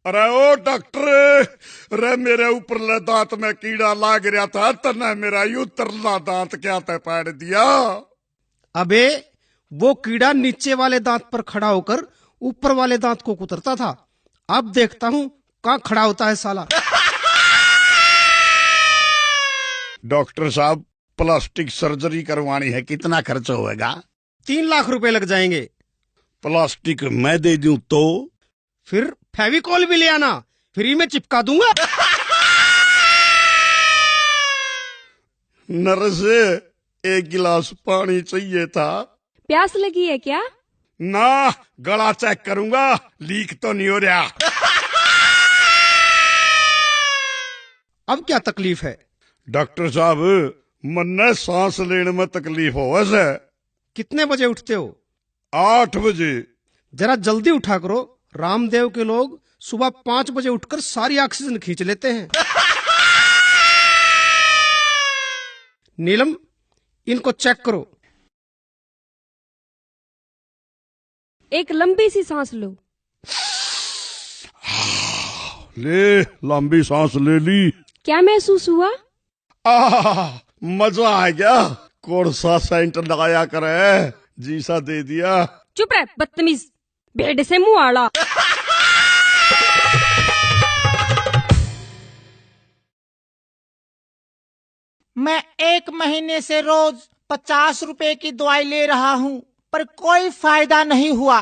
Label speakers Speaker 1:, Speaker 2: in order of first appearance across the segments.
Speaker 1: अरे ओ डॉक्टर, अरे मेरे ऊपरले दांत में कीड़ा लाग रहा था, तने मेरा यू तरला दांत क्या ते पाड़ दिया।
Speaker 2: अबे वो कीड़ा नीचे वाले दांत पर खड़ा होकर ऊपर वाले दांत को कुतरता था। अब देखता हूँ कहाँ खड़ा होता है साला।
Speaker 1: डॉक्टर साहब, प्लास्टिक सर्जरी करवानी है, कितना खर्च होएगा?
Speaker 2: 3 लाख रुपए लग जाएंगे।
Speaker 1: प्लास्टिक मैं दे दूं तो?
Speaker 2: फिर फेविकॉल भी ले आना, फ्री में चिपका दूंगा।
Speaker 1: नर्स, 1 गिलास पानी चाहिए था।
Speaker 3: प्यास लगी है क्या?
Speaker 1: ना, गला चेक करूंगा, लीक तो नहीं हो रहा।
Speaker 2: अब क्या तकलीफ है?
Speaker 1: डॉक्टर साहब, मन्ने सांस लेने में तकलीफ हो वैसे।
Speaker 2: कितने बजे उठते हो?
Speaker 1: 8 बजे।
Speaker 2: जरा जल्दी उठा करो, रामदेव के लोग सुबह 5 बजे उठकर सारी ऑक्सीजन खींच लेते हैं। नीलम, इनको चेक करो।
Speaker 3: एक लंबी सी सांस लो।
Speaker 1: ले, लंबी सांस ले ली।
Speaker 3: क्या महसूस हुआ?
Speaker 1: मजा आ गया। कौन सा सेंट लगाया करे, जी सा दे दिया।
Speaker 3: चुप रह बदतमीज, भेड़ से मुंह आड़ा।
Speaker 4: मैं 1 महीने से रोज 50 रुपए की दवाई ले रहा हूँ, पर कोई फायदा नहीं हुआ।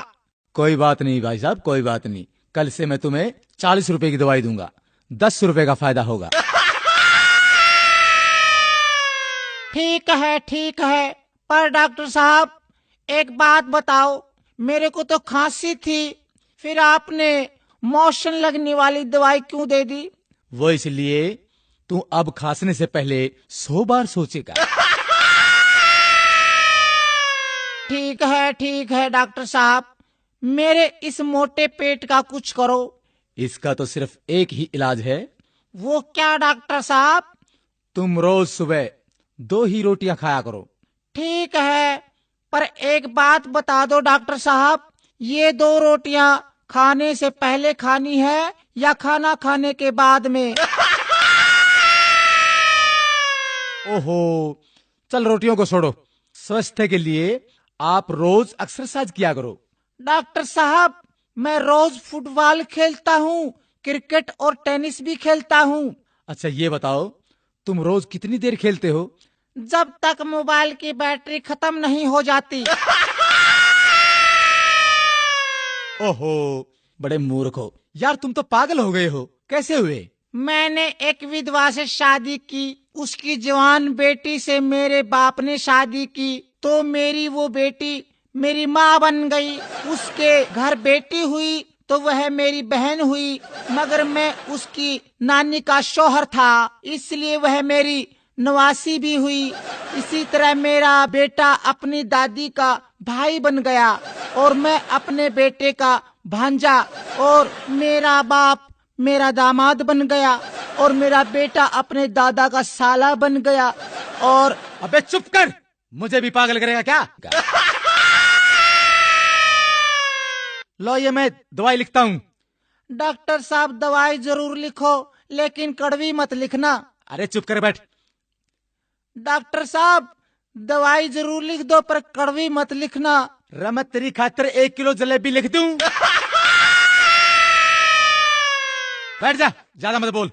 Speaker 5: कोई बात नहीं भाई साहब, कोई बात नहीं। कल से मैं तुम्हें 40 रुपए की दवाई दूंगा, 10 रुपए का फायदा होगा।
Speaker 4: ठीक है, पर डॉक्टर साहब एक बात बताओ, मेरे को तो खांसी थी, फिर आपने मोशन लगने वाली दवाई क्यों दे दी?
Speaker 5: वो इसलिए तू अब खांसने से पहले 100 बार सोचेगा।
Speaker 4: ठीक है डॉक्टर साहब, मेरे इस मोटे पेट का कुछ करो।
Speaker 5: इसका तो सिर्फ एक ही इलाज है।
Speaker 4: वो क्या डॉक्टर साहब?
Speaker 5: तुम रोज सुबह 2 ही रोटियां खाया करो।
Speaker 4: ठीक है, पर एक बात बता दो डॉक्टर साहब, ये 2 रोटियां खाने से पहले खानी है या खाना खाने के बाद में?
Speaker 5: ओहो, चल रोटियों को छोड़ो। स्वास्थ्य के लिए आप रोज एक्सरसाइज किया करो।
Speaker 4: डॉक्टर साहब, मैं रोज फुटबॉल खेलता हूँ, क्रिकेट और टेनिस भी खेलता हूँ।
Speaker 5: अच्छा ये बताओ, तुम रोज कितनी देर खेलते हो?
Speaker 4: जब तक मोबाइल की बैटरी खत्म नहीं हो जाती।
Speaker 5: ओहो, बड़े मूर्ख हो यार, तुम तो पागल हो गए हो। कैसे हुए?
Speaker 4: मैंने एक विधवा से शादी की, उसकी जवान बेटी से मेरे बाप ने शादी की, तो मेरी वो बेटी मेरी माँ बन गई। उसके घर बेटी हुई तो वह मेरी बहन हुई, मगर मैं उसकी नानी का शौहर था, इसलिए वह मेरी नवासी भी हुई। इसी तरह मेरा बेटा अपनी दादी का भाई बन गया, और मैं अपने बेटे का भांजा, और मेरा बाप मेरा दामाद बन गया, और मेरा बेटा अपने दादा का साला बन गया। और
Speaker 5: अबे चुप कर, मुझे भी पागल करेगा क्या? लो ये मैं दवाई लिखता हूँ।
Speaker 4: डॉक्टर साहब दवाई जरूर लिखो, लेकिन कड़वी मत लिखना।
Speaker 5: अरे चुप कर बैठ।
Speaker 4: डॉक्टर साहब दवाई जरूर लिख दो, पर कड़वी मत लिखना।
Speaker 5: रमत तेरी खातिर 1 किलो जलेबी लिख दूं? बैठ जा, ज्यादा मत बोल।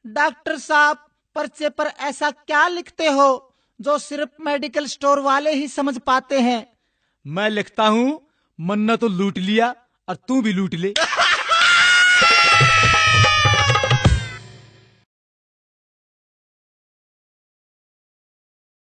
Speaker 4: डॉक्टर साहब पर्चे पर ऐसा क्या लिखते हो जो सिर्फ मेडिकल स्टोर वाले ही समझ पाते हैं?
Speaker 5: मैं लिखता हूँ, मन्ना तो लूट लिया और तू भी लूट ले।